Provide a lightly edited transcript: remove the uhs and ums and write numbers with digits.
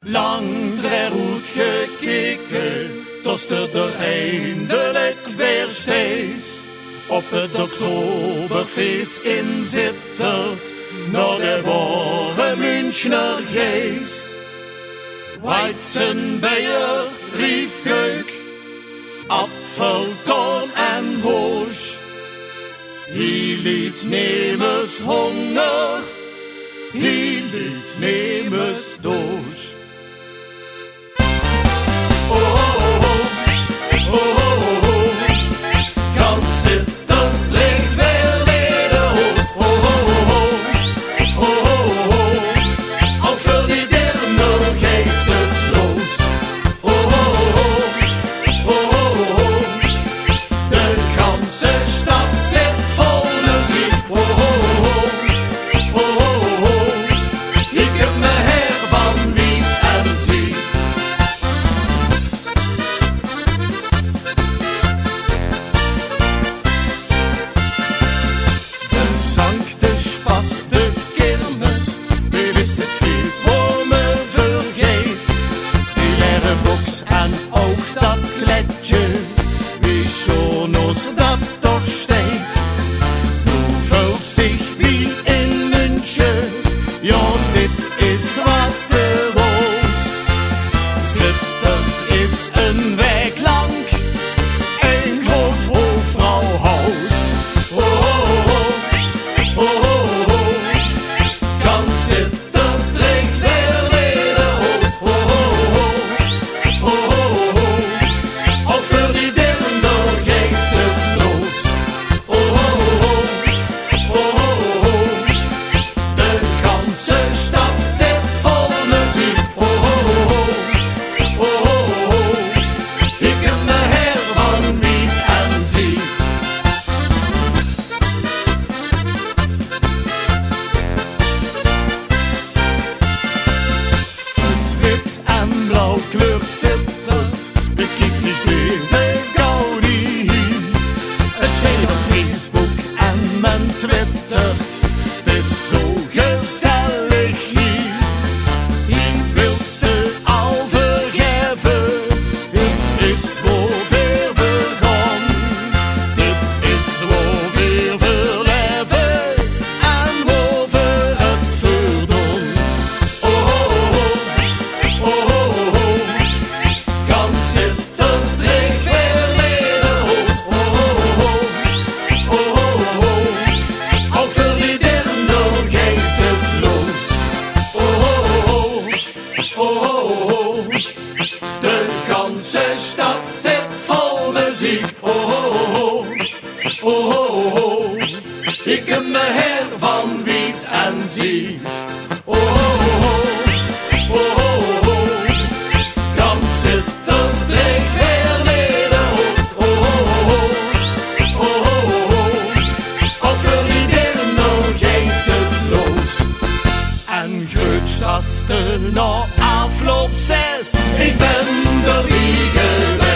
Lang goed gekeken, tot er eindelijk weer steeds op het oktoberfeest in zittert, naar de ware Münchner geest. Weizenbier, Riefkeuk, Apfelkorn en Hosch. Hij liet nemens honger, hij liet nemens doos. En ook dat kletje, wie schon ons dat toch steekt. Du fühlst dich wie in München, ja dit is wat de woos. Zittert is een weg lang, een groot hoofdvrouwhuis. Oh, oh, oh, oh, oh, oh. Kan zittert ligt weer lederhoos. Oh, oh, oh. Kleurt zittert, bekijk niet deze Gaudi. Het steekt op Facebook en men twittert, het is zo gezellig hier. Ik wilste al vergeven, dit is zo weer vergaan. Dit is zo weer verleven en over het verdoen. Oh, oh, oh, oh, oh. De stad zit vol muziek, oh, oh, oh, oh, oh, oh. Ik heb me her van wiet en ziet, oh, oh, oh, oh, oh, oh. Kan zittert dreig weer nederhoofd, oh, oh, oh, oh, oh. Ook voor iedereen nog geeft het los. En grootstaste na afloop 6, ik ben er wie geweest.